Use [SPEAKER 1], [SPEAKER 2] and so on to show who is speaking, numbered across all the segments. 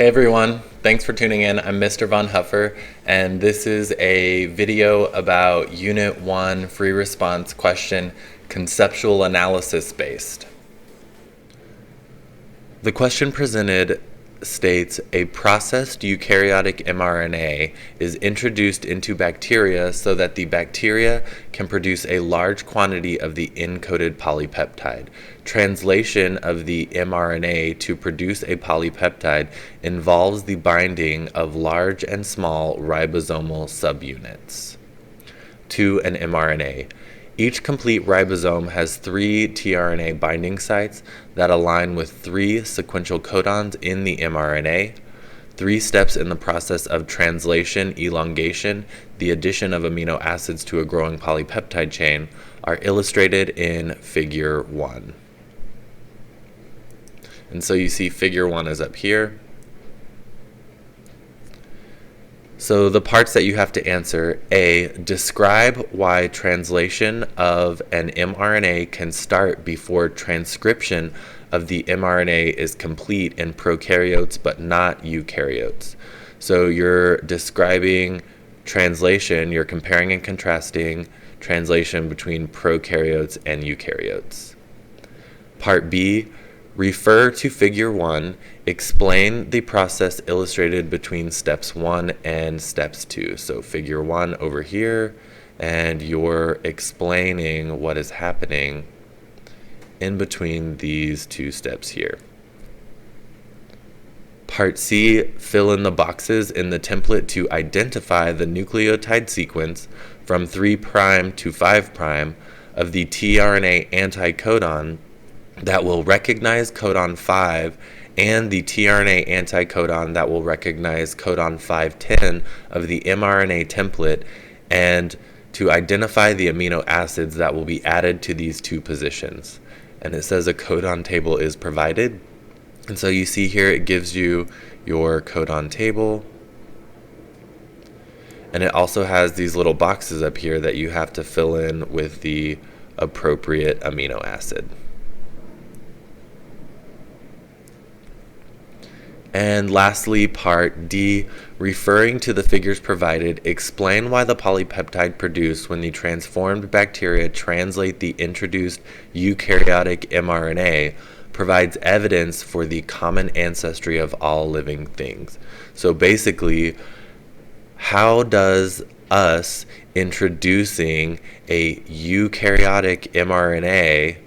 [SPEAKER 1] Hey everyone, thanks for tuning in. I'm Mr. VaughnHuffer, and this is a video about Unit 1 free response question, conceptual analysis based. The question presented states a processed eukaryotic mRNA is introduced into bacteria so that the bacteria can produce a large quantity of the encoded polypeptide. Translation of the mRNA to produce a polypeptide involves the binding of large and small ribosomal subunits to an mRNA. Each complete ribosome has 3 tRNA binding sites that align with 3 sequential codons in the mRNA. 3 steps in the process of translation, elongation, the addition of amino acids to a growing polypeptide chain are illustrated in Figure 1. And so you see Figure 1 is up here. So the parts that you have to answer: A, describe why translation of an mRNA can start before transcription of the mRNA is complete in prokaryotes but not eukaryotes. So you're describing translation, you're comparing and contrasting translation between prokaryotes and eukaryotes. Part B, refer to Figure 1. Explain the process illustrated between steps 1 and steps 2. So Figure 1 over here, and you're explaining what is happening in between these 2 steps here. Part C, fill in the boxes in the template to identify the nucleotide sequence from 3' to 5' of the tRNA anticodon that will recognize codon 5 and the tRNA anticodon that will recognize codon 510 of the mRNA template, and to identify the amino acids that will be added to these 2 positions. And it says a codon table is provided. And so you see here it gives you your codon table. And it also has these little boxes up here that you have to fill in with the appropriate amino acid. And lastly, Part D, referring to the figures provided, explain why the polypeptide produced when the transformed bacteria translate the introduced eukaryotic mRNA provides evidence for the common ancestry of all living things. So basically, how does us introducing a eukaryotic mRNA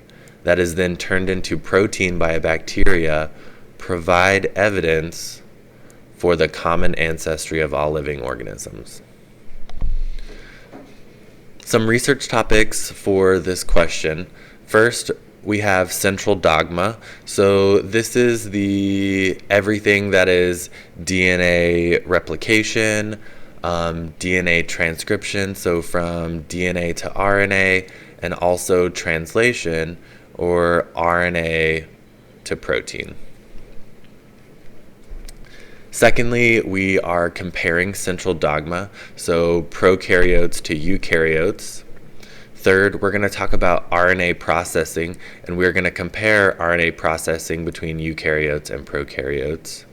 [SPEAKER 1] that is then turned into protein by a bacteria provide evidence for the common ancestry of all living organisms? Some research topics for this question. First, we have central dogma. So this is everything that is DNA replication, DNA transcription, so from DNA to RNA, and also translation, or RNA to protein. Secondly, we are comparing central dogma, so prokaryotes to eukaryotes. Third, we're going to talk about RNA processing, and we're going to compare RNA processing between eukaryotes and prokaryotes.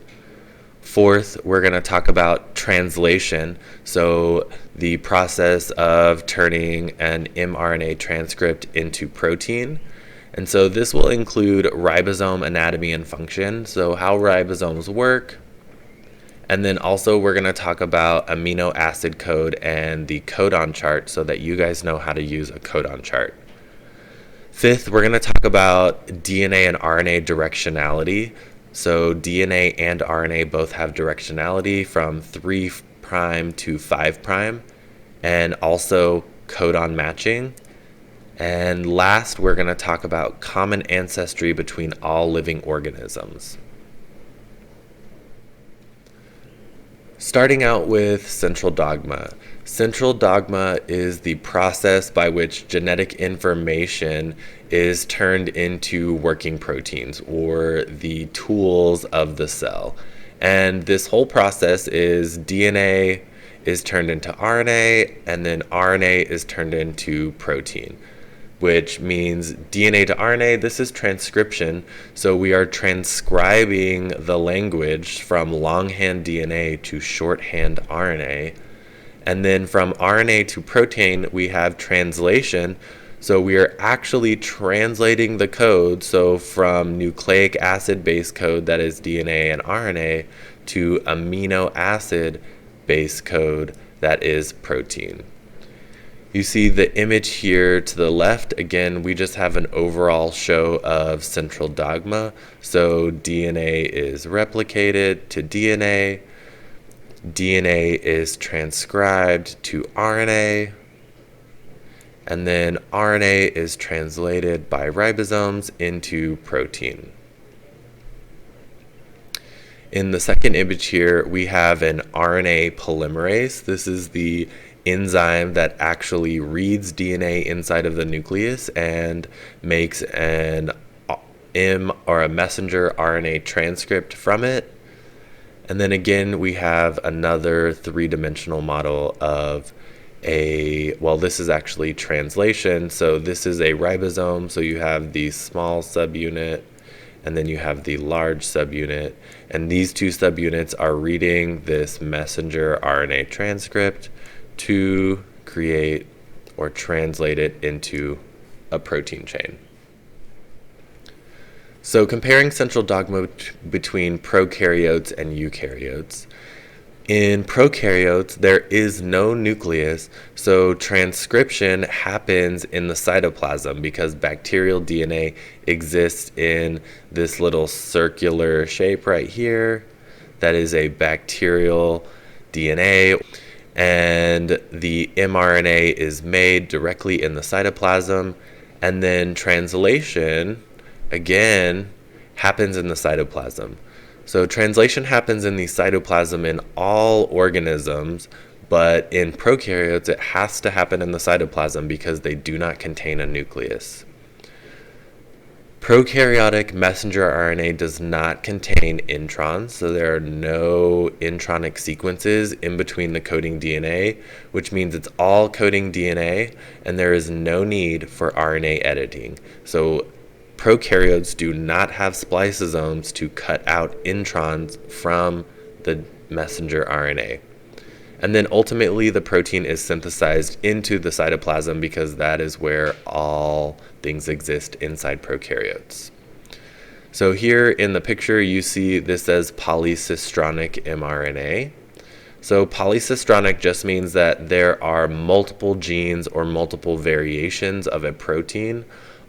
[SPEAKER 1] Fourth, we're going to talk about translation, so the process of turning an mRNA transcript into protein. And so this will include ribosome anatomy and function, so how ribosomes work. And then also we're going to talk about amino acid code and the codon chart so that you guys know how to use a codon chart. Fifth, we're going to talk about DNA and RNA directionality. So DNA and RNA both have directionality from 3' to 5', and also codon matching. And last, we're going to talk about common ancestry between all living organisms. Starting out with central dogma. Central dogma is the process by which genetic information is turned into working proteins, or the tools of the cell. And this whole process is DNA is turned into RNA, and then RNA is turned into protein. which means DNA to RNA. This is transcription. So we are transcribing the language from longhand DNA to shorthand RNA. And then from RNA to protein, we have translation. So we are actually translating the code, so from nucleic acid base code, that is DNA and RNA, to amino acid base code, that is protein. You see the image here to the left. Again, we just have an overall show of central dogma. So DNA is replicated to DNA. DNA is transcribed to RNA. And then RNA is translated by ribosomes into protein. In the second image here, we have an RNA polymerase. This is the enzyme that actually reads DNA inside of the nucleus and makes an or a messenger RNA transcript from it. And then again, we have another three-dimensional model of this is actually translation. So this is a ribosome. So you have the small subunit, and then you have the large subunit. And these two subunits are reading this messenger RNA transcript to create or translate it into a protein chain. So comparing central dogma between prokaryotes and eukaryotes. In prokaryotes, there is no nucleus, so transcription happens in the cytoplasm because bacterial DNA exists in this little circular shape right here. That is a bacterial DNA, and the mRNA is made directly in the cytoplasm, and then translation, again, happens in the cytoplasm. So translation happens in the cytoplasm in all organisms, but in prokaryotes it has to happen in the cytoplasm because they do not contain a nucleus. Prokaryotic messenger RNA does not contain introns, so there are no intronic sequences in between the coding DNA, which means it's all coding DNA, and there is no need for RNA editing. So prokaryotes do not have spliceosomes to cut out introns from the messenger RNA. And then ultimately the protein is synthesized into the cytoplasm because that is where all things exist inside prokaryotes. So here in the picture you see this says polycistronic mRNA. So polycistronic just means that there are multiple genes or multiple variations of a protein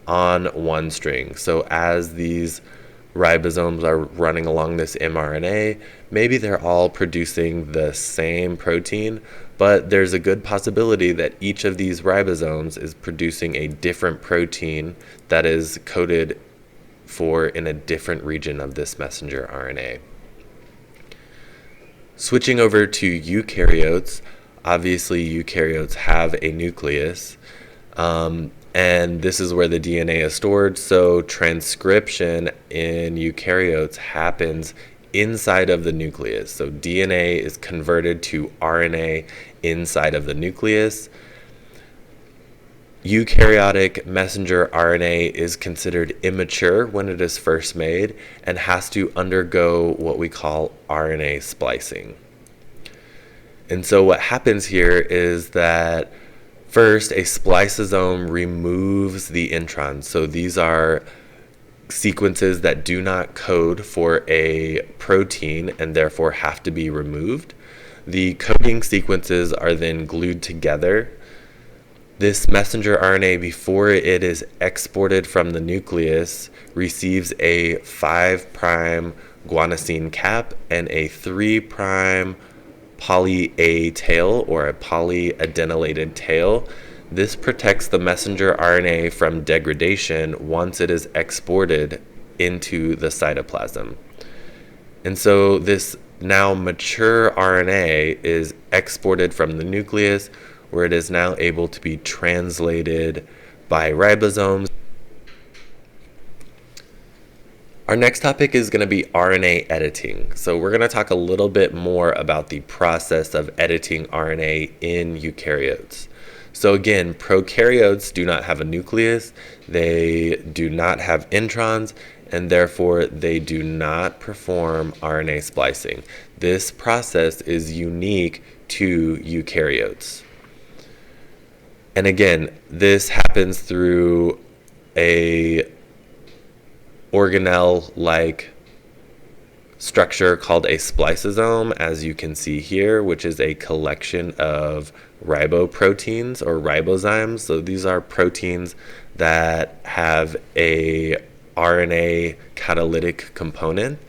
[SPEAKER 1] on one string. So as these ribosomes are running along this mRNA, maybe they're all producing the same protein, but there's a good possibility that each of these ribosomes is producing a different protein that is coded for in a different region of this messenger RNA. Switching over to eukaryotes, obviously eukaryotes have a nucleus. And this is where the DNA is stored. So transcription in eukaryotes happens inside of the nucleus. So DNA is converted to RNA inside of the nucleus. Eukaryotic messenger RNA is considered immature when it is first made and has to undergo what we call RNA splicing. And so what happens here is that first, a spliceosome removes the introns. So these are sequences that do not code for a protein and therefore have to be removed. The coding sequences are then glued together. This messenger RNA, before it is exported from the nucleus, receives a 5' guanosine cap and a 3' poly A tail or a polyadenylated tail. This protects the messenger RNA from degradation once it is exported into the cytoplasm. And so this now mature RNA is exported from the nucleus, where it is now able to be translated by ribosomes. Our next topic is going to be RNA editing. So we're going to talk a little bit more about the process of editing RNA in eukaryotes. So again, prokaryotes do not have a nucleus, they do not have introns, and therefore they do not perform RNA splicing. This process is unique to eukaryotes. And again, this happens through a organelle-like structure called a spliceosome, as you can see here, which is a collection of riboproteins or ribozymes. So these are proteins that have a RNA catalytic component,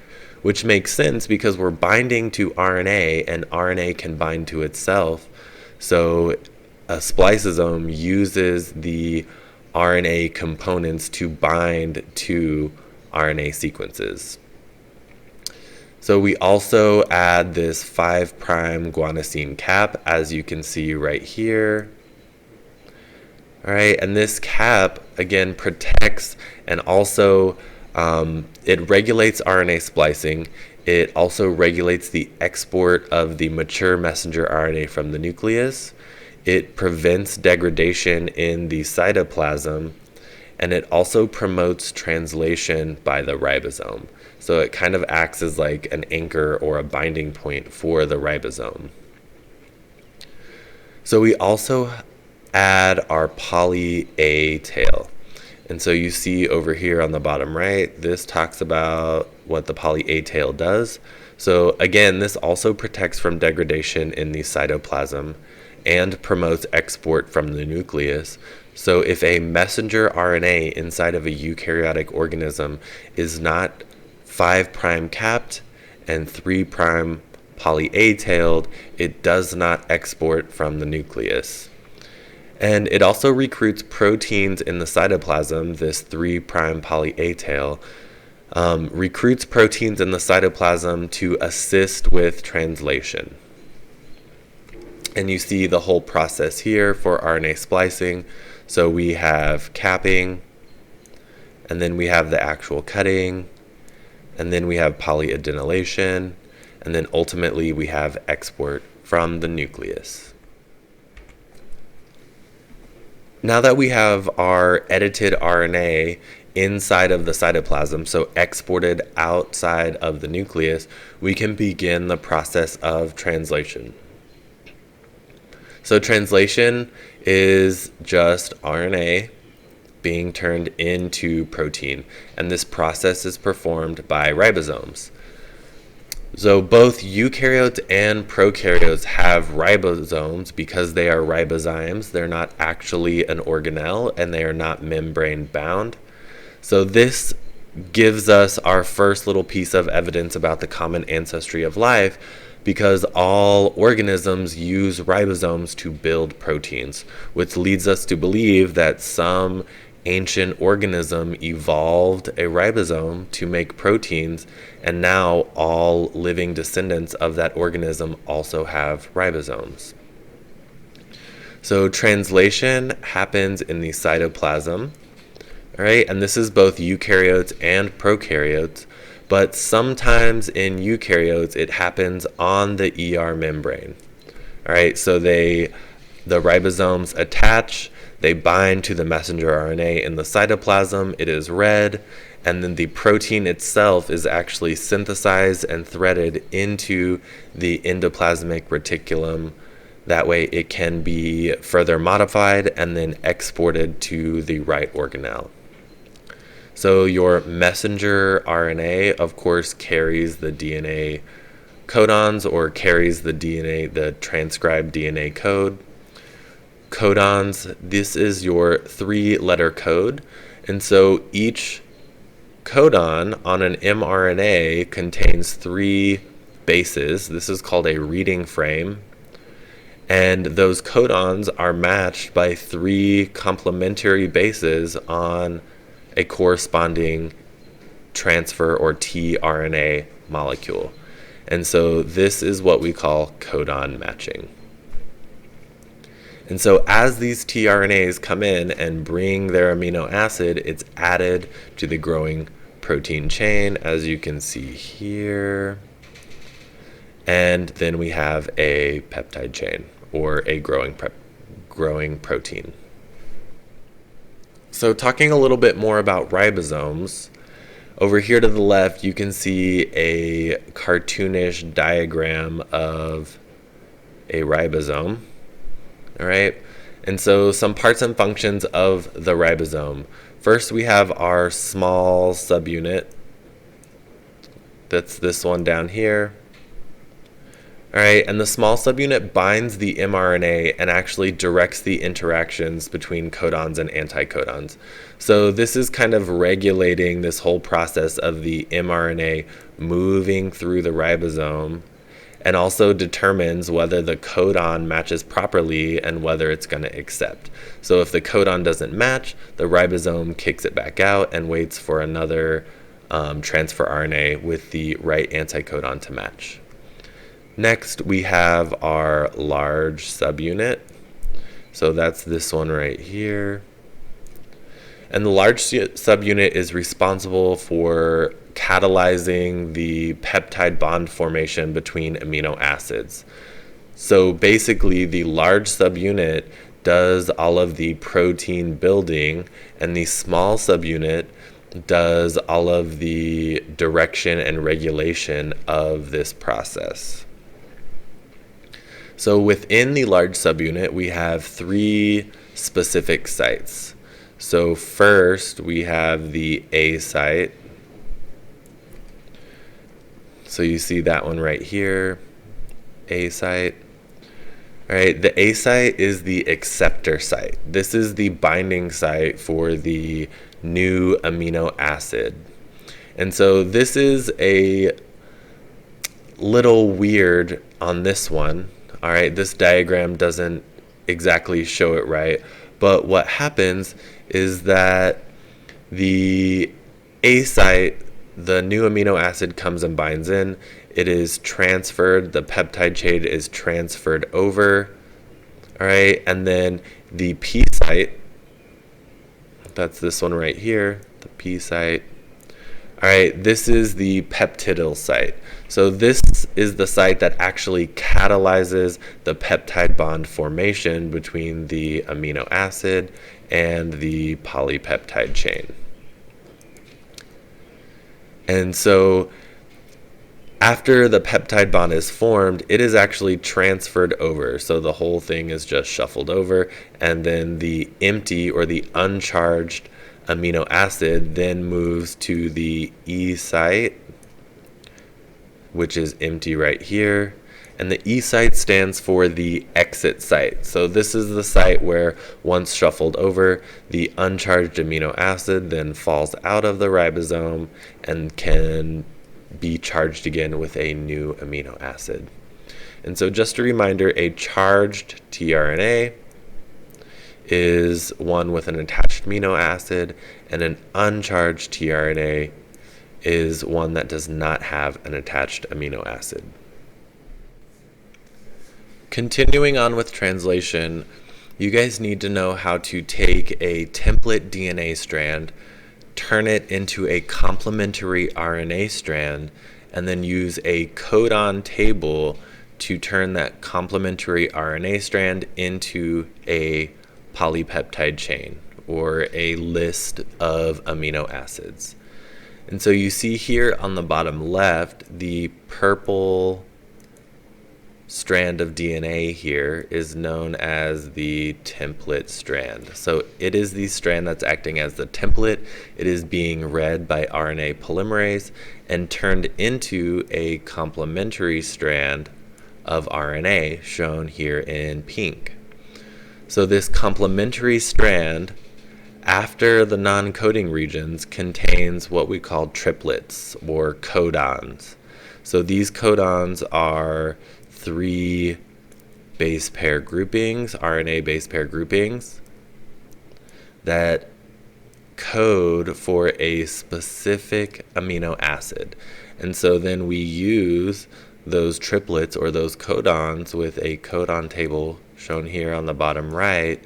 [SPEAKER 1] which makes sense because we're binding to RNA and RNA can bind to itself. So a spliceosome uses the RNA components to bind to RNA sequences. So we also add this 5' guanosine cap, as you can see right here. All right, and this cap, again, protects and also it regulates RNA splicing. It also regulates the export of the mature messenger RNA from the nucleus. It prevents degradation in the cytoplasm, and it also promotes translation by the ribosome. So it kind of acts as like an anchor or a binding point for the ribosome. So we also add our poly A tail. And so you see over here on the bottom right, this talks about what the poly A tail does. So again, this also protects from degradation in the cytoplasm and promotes export from the nucleus. So if a messenger RNA inside of a eukaryotic organism is not 5' capped and 3' poly A-tailed, it does not export from the nucleus. And it also recruits proteins in the cytoplasm. This 3' poly A-tail recruits proteins in the cytoplasm to assist with translation. And you see the whole process here for RNA splicing. So we have capping, and then we have the actual cutting, and then we have polyadenylation, and then ultimately we have export from the nucleus. Now that we have our edited RNA inside of the cytoplasm, so exported outside of the nucleus, we can begin the process of translation. So translation is just RNA being turned into protein, and this process is performed by ribosomes. So both eukaryotes and prokaryotes have ribosomes because they are ribozymes. They're not actually an organelle, and they are not membrane bound. So this gives us our first little piece of evidence about the common ancestry of life, because all organisms use ribosomes to build proteins, which leads us to believe that some ancient organism evolved a ribosome to make proteins, and now all living descendants of that organism also have ribosomes. So translation happens in the cytoplasm, all right, and this is both eukaryotes and prokaryotes. But sometimes in eukaryotes, it happens on the ER membrane. All right, so the ribosomes attach, they bind to the messenger RNA in the cytoplasm, it is read, and then the protein itself is actually synthesized and threaded into the endoplasmic reticulum. That way it can be further modified and then exported to the right organelle. So your messenger RNA, of course, carries the DNA codons or carries the DNA, the transcribed DNA code. Codons, this is your 3-letter code. And so each codon on an mRNA contains 3 bases. This is called a reading frame. And those codons are matched by 3 complementary bases on a corresponding transfer or tRNA molecule. And so this is what we call codon matching. And so as these tRNAs come in and bring their amino acid, it's added to the growing protein chain, as you can see here. And then we have a peptide chain or a growing growing protein. So talking a little bit more about ribosomes, over here to the left you can see a cartoonish diagram of a ribosome. All right, and so some parts and functions of the ribosome. First, we have our small subunit. That's this one down here. All right, and the small subunit binds the mRNA and actually directs the interactions between codons and anticodons. So this is kind of regulating this whole process of the mRNA moving through the ribosome, and also determines whether the codon matches properly and whether it's going to accept. So if the codon doesn't match, the ribosome kicks it back out and waits for another transfer RNA with the right anticodon to match. Next, we have our large subunit. So that's this one right here. And the large subunit is responsible for catalyzing the peptide bond formation between amino acids. So basically, the large subunit does all of the protein building, and the small subunit does all of the direction and regulation of this process. So within the large subunit, we have 3 specific sites. So first, we have the A site. So you see that one right here, A site. All right, the A site is the acceptor site. This is the binding site for the new amino acid. And so this is a little weird on this one. All right, this diagram doesn't exactly show it right, but what happens is that the A site, the new amino acid comes and binds in, it is transferred, the peptide chain is transferred over, all right, and then the P site, that's this one right here, the P site. All right, this is the peptidyl site. So this is the site that actually catalyzes the peptide bond formation between the amino acid and the polypeptide chain. And so after the peptide bond is formed, it is actually transferred over. So the whole thing is just shuffled over, and then the empty or the uncharged amino acid then moves to the E site, which is empty right here. And the E site stands for the exit site. So this is the site where, once shuffled over, the uncharged amino acid then falls out of the ribosome and can be charged again with a new amino acid. And so just a reminder, a charged tRNA is one with an attached amino acid, and an uncharged tRNA is one that does not have an attached amino acid. Continuing on with translation, you guys need to know how to take a template DNA strand, turn it into a complementary RNA strand, and then use a codon table to turn that complementary RNA strand into a polypeptide chain, or a list of amino acids. And so you see here on the bottom left, the purple strand of DNA here is known as the template strand. So it is the strand that's acting as the template. It is being read by RNA polymerase and turned into a complementary strand of RNA, shown here in pink. So this complementary strand, after the non-coding regions, contains what we call triplets or codons. So these codons are 3 base pair groupings, RNA base pair groupings, that code for a specific amino acid. And so then we use those triplets or those codons with a codon table shown here on the bottom right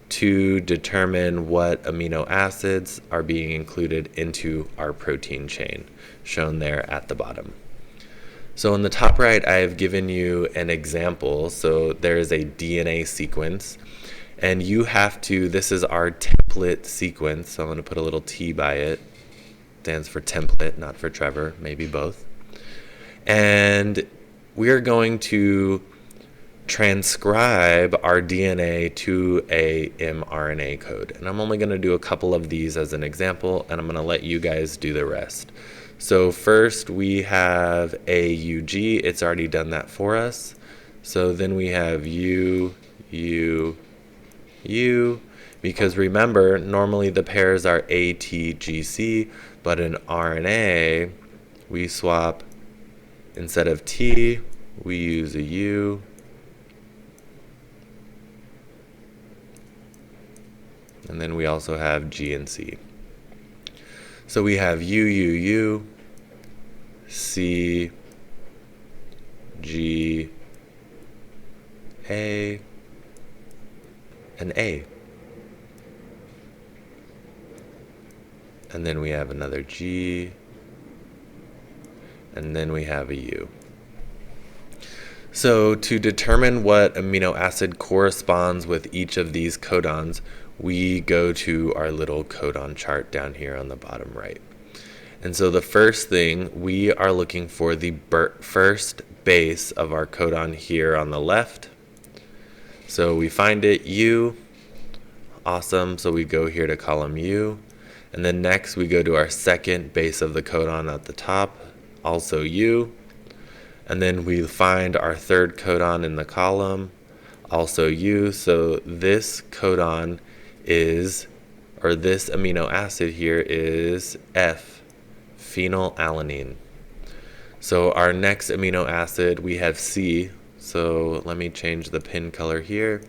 [SPEAKER 1] to determine what amino acids are being included into our protein chain, shown there at the bottom. So in the top right, I have given you an example. So there is a DNA sequence, And you have to, this is our template sequence, so I'm going to put a little T by it. Stands for template, not for Trevor, maybe both. And we're going to transcribe our DNA to a mRNA code. And I'm only going to do a couple of these as an example, and I'm going to let you guys do the rest. So first we have AUG. It's already done that for us. So then we have U, because remember, normally the pairs are ATGC, but in RNA, we swap, instead of T, we use a U. And then we also have G and C. So we have U, C, G, A, and A. And then we have another G, and then we have a U. So to determine what amino acid corresponds with each of these codons, we go to our little codon chart down here on the bottom right. And so the first thing, we are looking for the first base of our codon here on the left. So we find it, U. Awesome. So we go here to column U. And then next we go to our second base of the codon at the top, also U. And then we find our third codon in the column, also U. So this codon is, or this amino acid here is F, phenylalanine. So our next amino acid, we have C. So let me change the pin color here.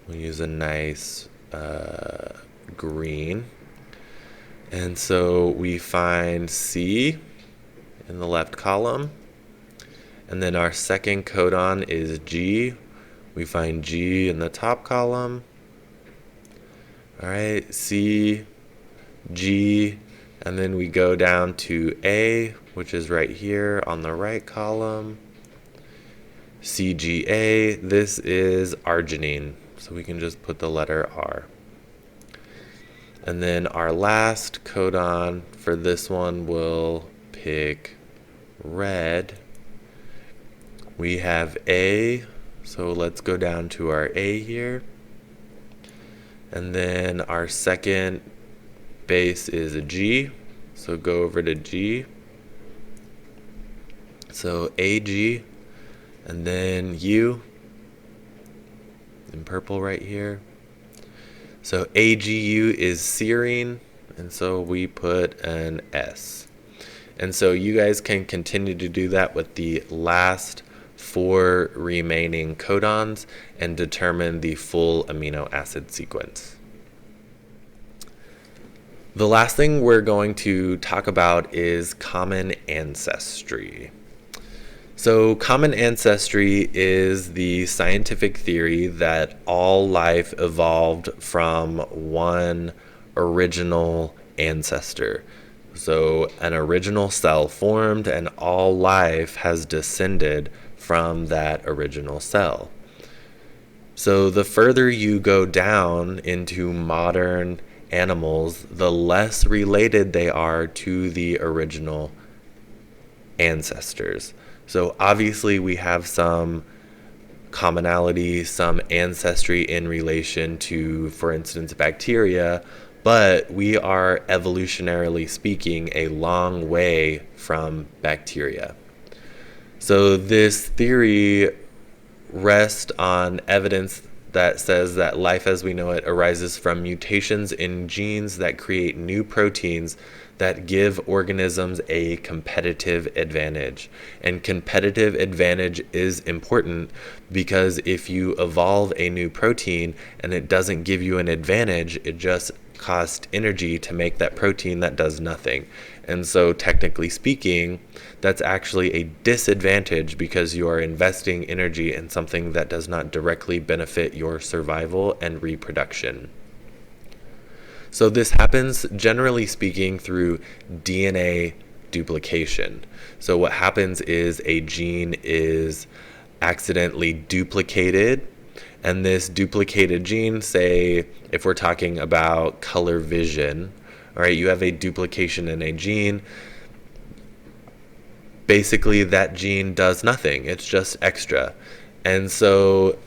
[SPEAKER 1] We'll use a nice green. And so we find C in the left column. And then our second codon is G. We find G in the top column. All right, C, G, and then we go down to A, which is right here on the right column. CGA, this is arginine, so we can just put the letter R. And then our last codon for this one, we'll pick red. We have A, so let's go down to our A here. And then our second base is a G, so go over to G. So AG, and then U in purple right here. So AGU is serine, and so we put an S. And so you guys can continue to do that with the last 4 remaining codons and determine the full amino acid sequence. The last thing we're going to talk about is common ancestry. So common ancestry is the scientific theory that all life evolved from one original ancestor. So an original cell formed and all life has descended from that original cell. So the further you go down into modern animals, the less related they are to the original ancestors. So obviously we have some commonality, some ancestry in relation to, for instance, bacteria, but we are evolutionarily speaking a long way from bacteria. So this theory rests on evidence that says that life as we know it arises from mutations in genes that create new proteins that give organisms a competitive advantage. And competitive advantage is important because if you evolve a new protein and it doesn't give you an advantage, it just costs energy to make that protein that does nothing. And so technically speaking, that's actually a disadvantage because you are investing energy in something that does not directly benefit your survival and reproduction. So this happens, generally speaking, through DNA duplication. So what happens is a gene is accidentally duplicated, And this duplicated gene, say if we're talking about color vision, all right, you have a duplication in a gene. Basically, that gene does nothing. It's just extra. And so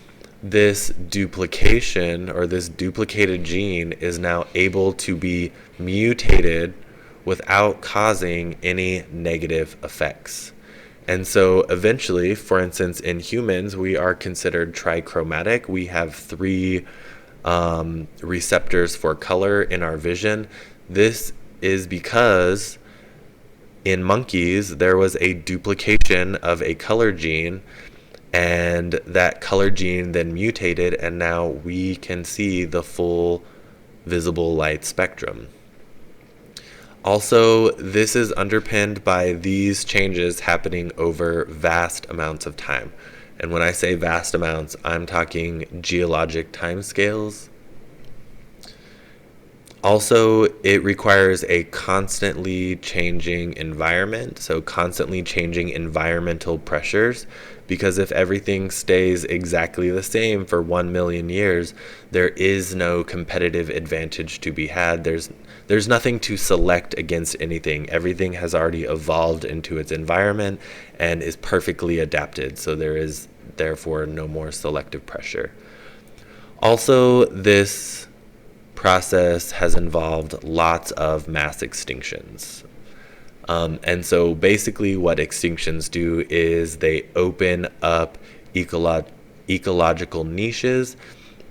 [SPEAKER 1] this duplication, or this duplicated gene, is now able to be mutated without causing any negative effects. And so eventually, for instance, in humans, we are considered trichromatic. We have three receptors for color in our vision. This is because in monkeys, there was a duplication of a color gene, and that color gene then mutated, and now we can see the full visible light spectrum. Also, this is underpinned by these changes happening over vast amounts of time. And when I say vast amounts, I'm talking geologic timescales. Also, it requires a constantly changing environment, so constantly changing environmental pressures, because if everything stays exactly the same for 1 million years, there is no competitive advantage to be had. There's nothing to select against anything. Everything has already evolved into its environment and is perfectly adapted, so there is therefore no more selective pressure. Also, this process has involved lots of mass extinctions. And so basically what extinctions do is they open up ecological niches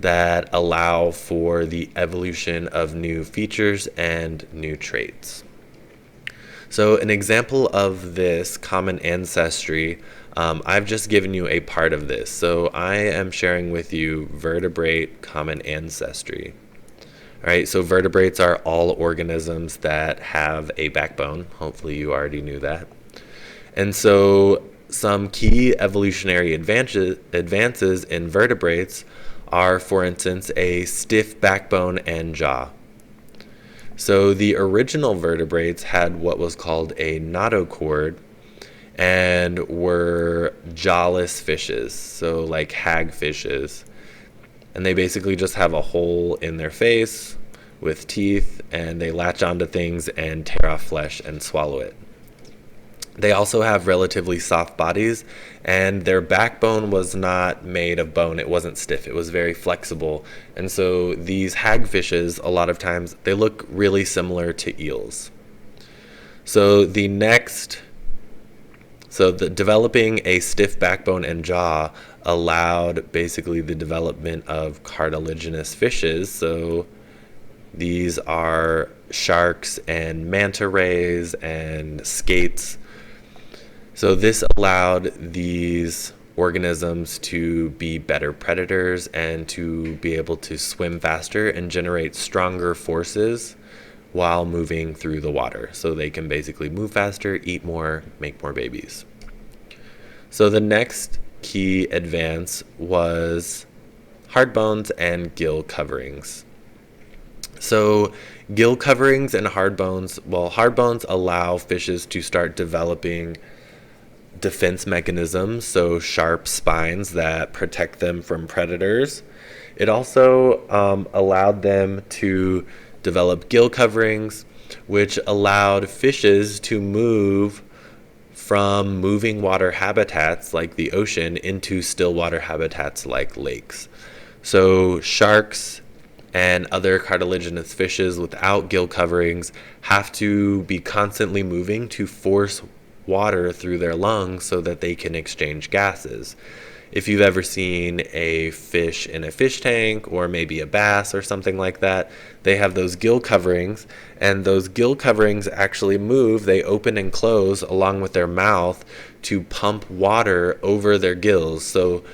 [SPEAKER 1] that allow for the evolution of new features and new traits. So an example of this common ancestry, I've just given you a part of this. So I am sharing with you vertebrate common ancestry. All right, so vertebrates are all organisms that have a backbone. Hopefully you already knew that. And so some key evolutionary advances in vertebrates are, for instance, a stiff backbone and jaw. So the original vertebrates had what was called a notochord and were jawless fishes, so like hagfishes. And they basically just have a hole in their face with teeth, and they latch onto things and tear off flesh and swallow it. They also have relatively soft bodies, and their backbone was not made of bone. It wasn't stiff. It was very flexible. And so these hagfishes, a lot of times, they look really similar to eels. So developing a stiff backbone and jaw allowed basically the development of cartilaginous fishes. So these are sharks and manta rays and skates. So this allowed these organisms to be better predators and to be able to swim faster and generate stronger forces while moving through the water. So they can basically move faster, eat more, make more babies. So the next key advance was hard bones and gill coverings. So gill coverings and hard bones allow fishes to start developing defense mechanisms, so sharp spines that protect them from predators. It also allowed them to develop gill coverings, which allowed fishes to move from moving water habitats like the ocean into still water habitats like lakes. So sharks and other cartilaginous fishes without gill coverings have to be constantly moving to force water through their lungs so that they can exchange gases. If you've ever seen a fish in a fish tank, or maybe a bass or something like that, they have those gill coverings, and those gill coverings actually move. They open and close along with their mouth to pump water over their gills. So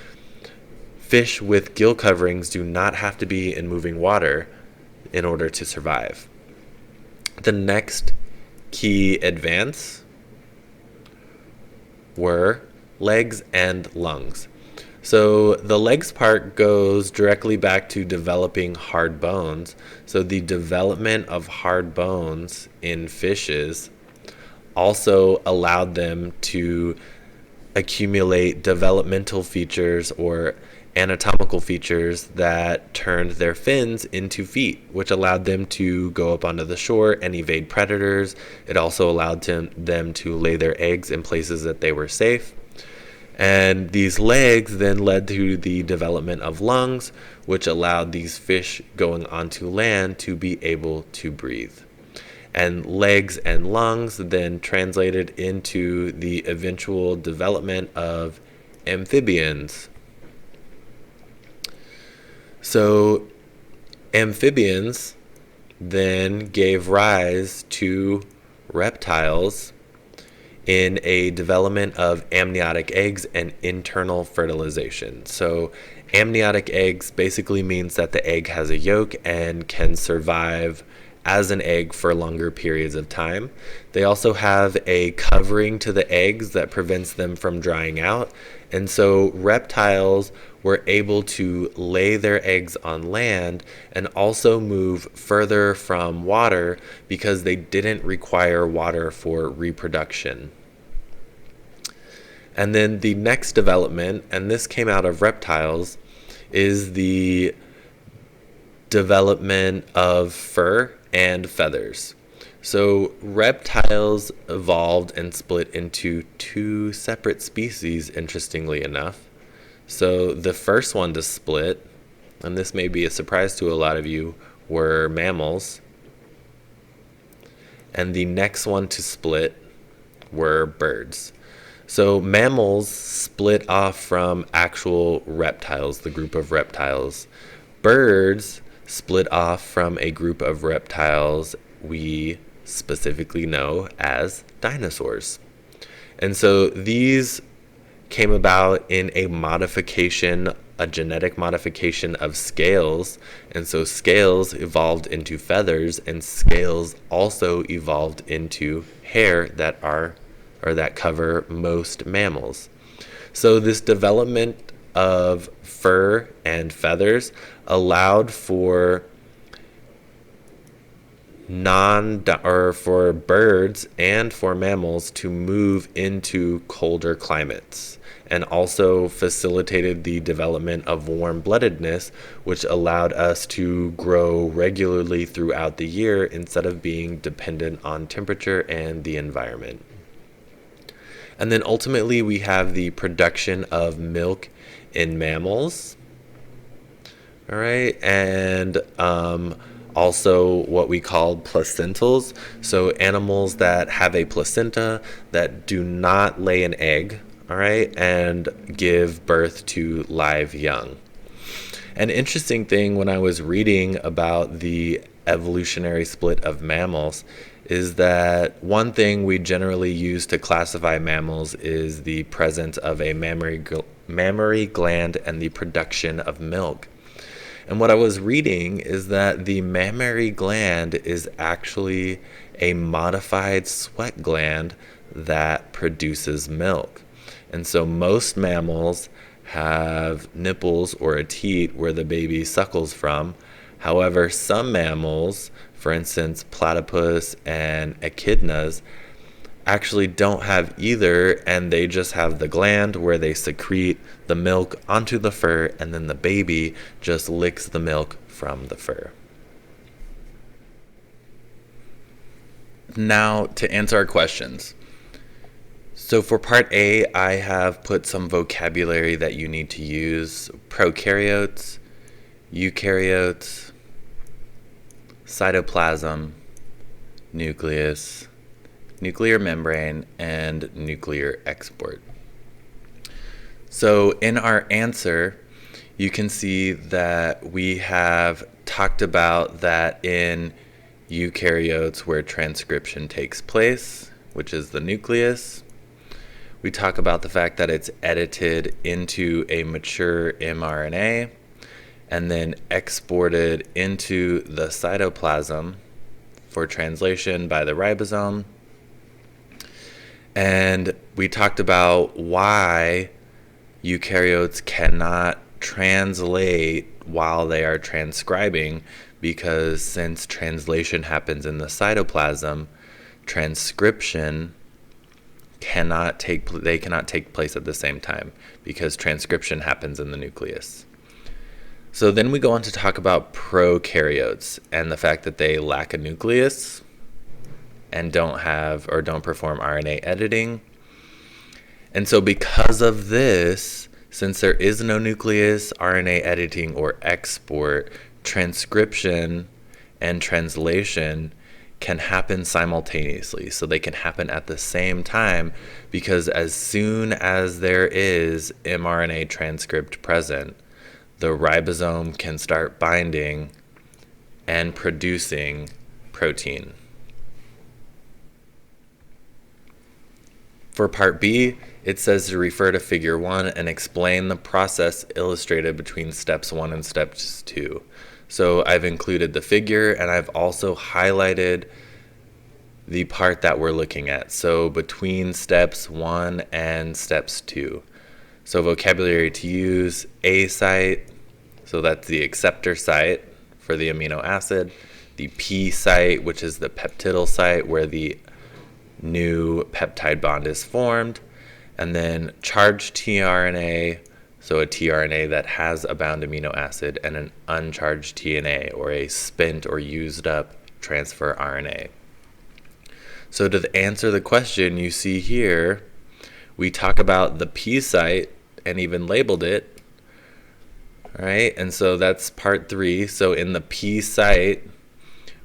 [SPEAKER 1] fish with gill coverings do not have to be in moving water in order to survive. The next key advance were legs and lungs. So the legs part goes directly back to developing hard bones. So the development of hard bones in fishes also allowed them to accumulate developmental features or anatomical features that turned their fins into feet, which allowed them to go up onto the shore and evade predators. It also allowed them to lay their eggs in places that they were safe. And these legs then led to the development of lungs, which allowed these fish going onto land to be able to breathe. And legs and lungs then translated into the eventual development of amphibians. So amphibians then gave rise to reptiles in a development of amniotic eggs and internal fertilization. So amniotic eggs basically means that the egg has a yolk and can survive as an egg for longer periods of time. They also have a covering to the eggs that prevents them from drying out. And so reptiles were able to lay their eggs on land and also move further from water because they didn't require water for reproduction. And then the next development, and this came out of reptiles, is the development of fur and feathers. So reptiles evolved and split into two separate species, interestingly enough. So the first one to split, and this may be a surprise to a lot of you, were mammals. And the next one to split were birds. So mammals split off from actual reptiles, the group of reptiles. Birds split off from a group of reptiles we specifically know as dinosaurs. And so these came about in a modification, a genetic modification of scales. And so scales evolved into feathers, and scales also evolved into hair that cover most mammals. So this development of fur and feathers allowed for for birds and for mammals to move into colder climates, and also facilitated the development of warm-bloodedness, which allowed us to grow regularly throughout the year instead of being dependent on temperature and the environment. And then ultimately we have the production of milk in mammals. All right, and also what we call placentals. So animals that have a placenta that do not lay an egg, all right, and give birth to live young. An interesting thing when I was reading about the evolutionary split of mammals is that one thing we generally use to classify mammals is the presence of a mammary gland and the production of milk. And what I was reading is that the mammary gland is actually a modified sweat gland that produces milk. And so most mammals have nipples or a teat where the baby suckles from. However, some mammals, for instance, platypus and echidnas, actually don't have either, and they just have the gland where they secrete the milk onto the fur, and then the baby just licks the milk from the fur. Now, to answer our questions. So for part A, I have put some vocabulary that you need to use: prokaryotes, eukaryotes, cytoplasm, nucleus, nuclear membrane, and nuclear export. So in our answer, you can see that we have talked about that in eukaryotes where transcription takes place, which is the nucleus. We talk about the fact that it's edited into a mature mRNA and then exported into the cytoplasm for translation by the ribosome. And we talked about why eukaryotes cannot translate while they are transcribing, because since translation happens in the cytoplasm, transcription cannot take place at the same time, because transcription happens in the nucleus. So then we go on to talk about prokaryotes and the fact that they lack a nucleus and don't perform RNA editing. And so because of this, since there is no nucleus, RNA editing or export, transcription and translation can happen simultaneously. So they can happen at the same time, because as soon as there is mRNA transcript present, the ribosome can start binding and producing protein. For part B, it says to refer to figure 1 and explain the process illustrated between steps 1 and steps 2. So I've included the figure, and I've also highlighted the part that we're looking at. So between steps 1 and steps 2. So vocabulary to use: A site, so that's the acceptor site for the amino acid. The P site, which is the peptidyl site where the new peptide bond is formed. And then charged tRNA, so a tRNA that has a bound amino acid, and an uncharged tRNA, or a spent or used up transfer RNA. So to answer the question you see here, we talk about the P site and even labeled it. All right, and so that's part 3. So in the P site,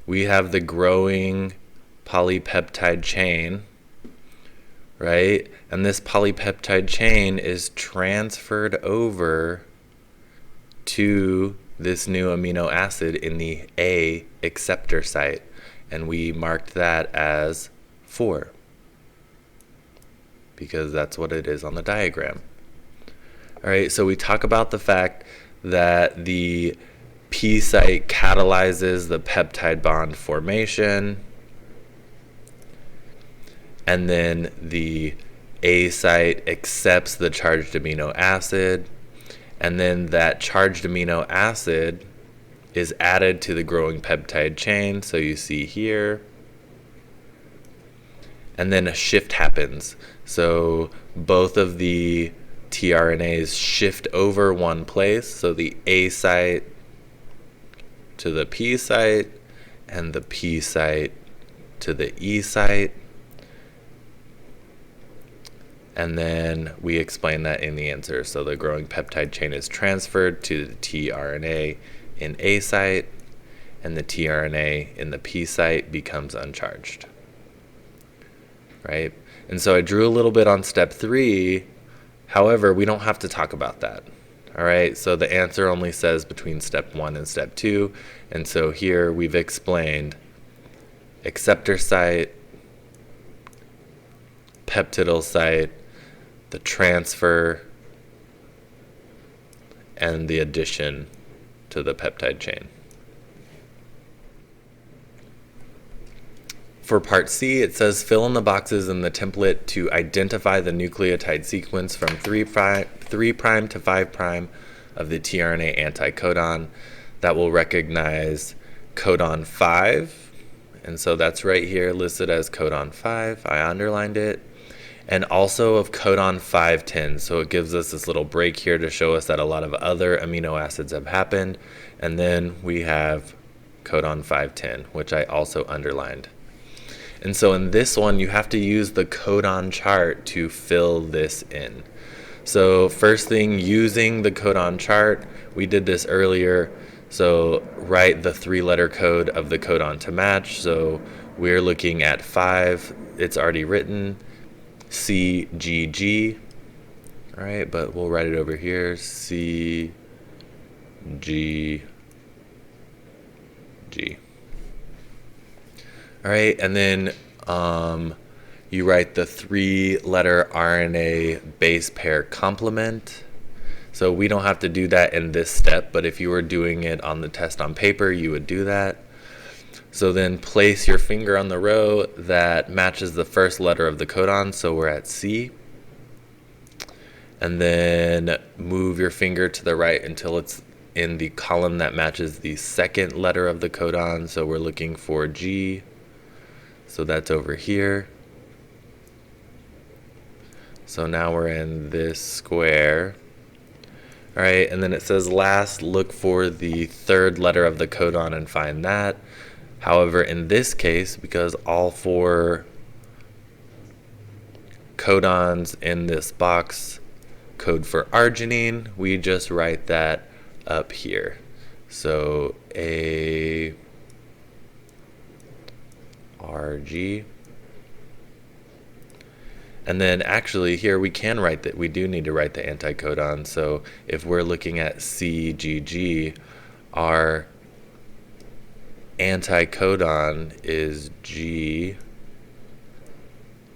[SPEAKER 1] we have the growing polypeptide chain, right? And this polypeptide chain is transferred over to this new amino acid in the A acceptor site, and we marked that as 4 because that's what it is on the diagram. All right, so we talk about the fact that the P site catalyzes the peptide bond formation, and then the A site accepts the charged amino acid, and then that charged amino acid is added to the growing peptide chain, so you see here, and then a shift happens. So both of the tRNAs shift over one place, so the A site to the P site, and the P site to the E site. And then we explain that in the answer. So the growing peptide chain is transferred to the tRNA in A site, and the tRNA in the P site becomes uncharged. Right? And so I drew a little bit on step 3. However, we don't have to talk about that. All right? So the answer only says between step 1 and step 2. And so here we've explained acceptor site, peptidyl site, the transfer, and the addition to the peptide chain. For part C, it says fill in the boxes in the template to identify the nucleotide sequence from 3' to 5' of the tRNA anticodon that will recognize codon 5. And so that's right here listed as codon 5. I underlined it. And also of codon 510. So it gives us this little break here to show us that a lot of other amino acids have happened. And then we have codon 510, which I also underlined. And so in this one, you have to use the codon chart to fill this in. So first thing, using the codon chart, we did this earlier. So write the 3-letter code of the codon to match. So we're looking at 5. It's already written. CGG. All right, but we'll write it over here. CGG. All right, and then you write the 3-letter RNA base pair complement. So we don't have to do that in this step, but if you were doing it on the test on paper, you would do that. So then place your finger on the row that matches the first letter of the codon, so we're at C. And then move your finger to the right until it's in the column that matches the second letter of the codon, so we're looking for G. So that's over here. So now we're in this square. All right, and then it says last, look for the third letter of the codon and find that. However, in this case, because all 4 codons in this box code for arginine, we just write that up here. So A RG. And then actually here we can write that, we do need to write the anticodon. So if we're looking at CGG, our anticodon is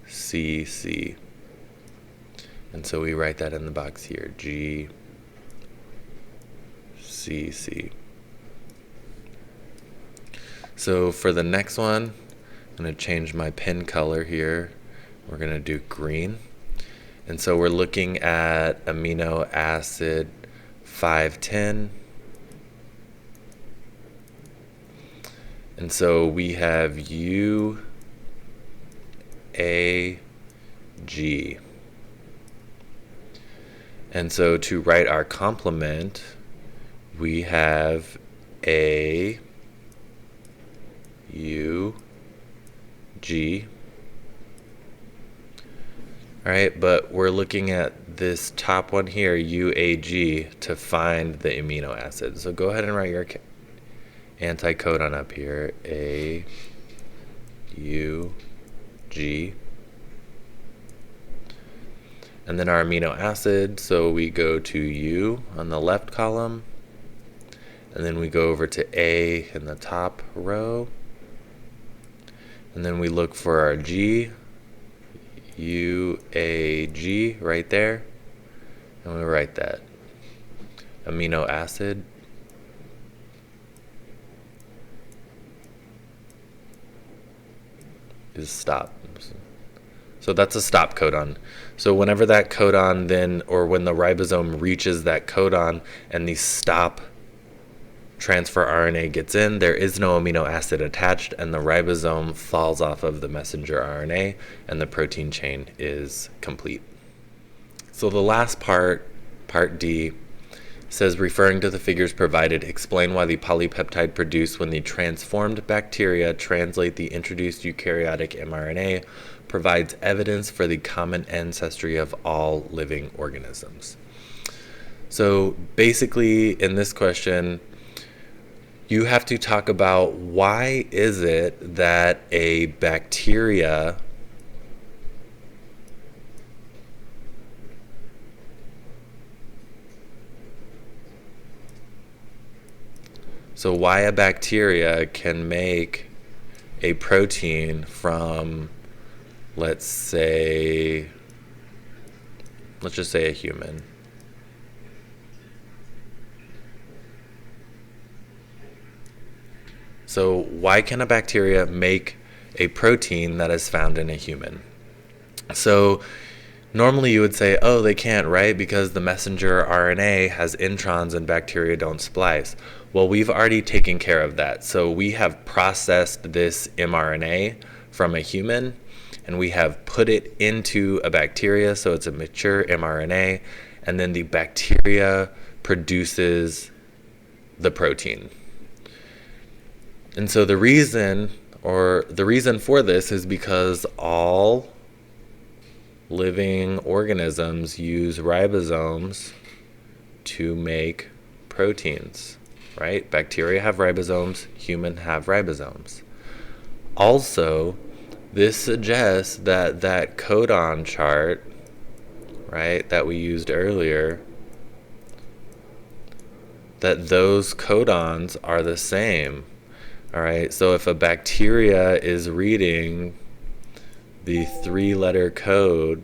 [SPEAKER 1] GCC. And so we write that in the box here, GCC. So for the next one, I'm going to change my pen color here. We're going to do green. And so we're looking at amino acid 510. And so we have U, A, G. And so to write our complement, we have A, U, G. All right, but we're looking at this top one here, UAG, to find the amino acid. So go ahead and write your anticodon up here, A, U, G. And then our amino acid, so we go to U on the left column, and then we go over to A in the top row, and then we look for our G, UAG right there, and we write that. Amino acid is stop. So that's a stop codon. So whenever that codon then, or when the ribosome reaches that codon and the stop transfer RNA gets in, there is no amino acid attached, and the ribosome falls off of the messenger RNA, and the protein chain is complete. So the last part, part D, says, referring to the figures provided, explain why the polypeptide produced when the transformed bacteria translate the introduced eukaryotic mRNA provides evidence for the common ancestry of all living organisms. So basically, in this question, you have to talk about why is it that a bacteria can make a protein from, let's just say a human. So why can a bacteria make a protein that is found in a human? So normally you would say, oh, they can't, right? Because the messenger RNA has introns and bacteria don't splice. Well, we've already taken care of that. So we have processed this mRNA from a human, and we have put it into a bacteria, so it's a mature mRNA, and then the bacteria produces the protein. And so the reason for this is because all living organisms use ribosomes to make proteins, right? Bacteria have ribosomes, humans have ribosomes. Also, this suggests that that codon chart, right, that we used earlier, that those codons are the same. All right, so if a bacteria is reading the 3-letter code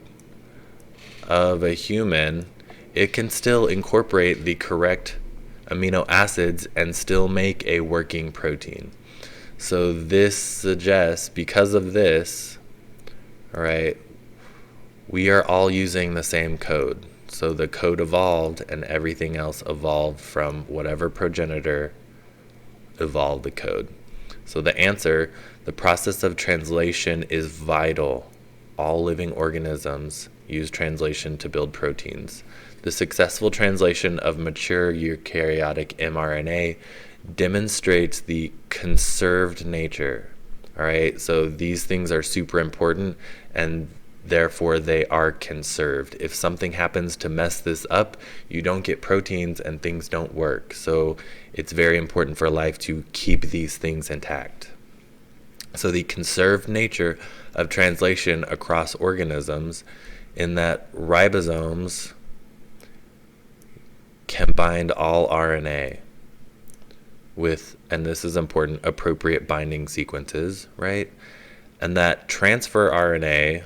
[SPEAKER 1] of a human, it can still incorporate the correct amino acids and still make a working protein. So this suggests, because of this, all right, we are all using the same code. So the code evolved and everything else evolved from whatever progenitor evolved the code. So the answer, the process of translation is vital. All living organisms use translation to build proteins. The successful translation of mature eukaryotic mRNA demonstrates the conserved nature. All right, so these things are super important, and therefore they are conserved. If something happens to mess this up, you don't get proteins and things don't work. So it's very important for life to keep these things intact. So the conserved nature of translation across organisms, in that ribosomes can bind all RNA with, and this is important, appropriate binding sequences, right? And that transfer RNA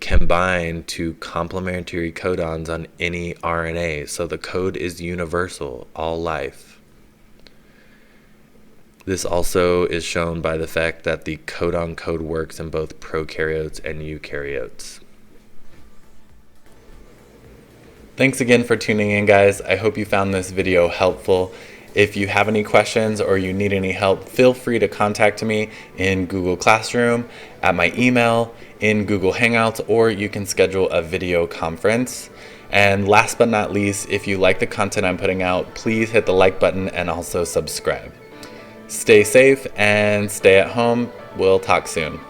[SPEAKER 1] can bind to complementary codons on any RNA. So the code is universal, all life. This also is shown by the fact that the codon code works in both prokaryotes and eukaryotes. Thanks again for tuning in, guys. I hope you found this video helpful. If you have any questions or you need any help, feel free to contact me in Google Classroom, at my email, in Google Hangouts, or you can schedule a video conference. And last but not least, if you like the content I'm putting out, please hit the like button and also subscribe. Stay safe and stay at home. We'll talk soon.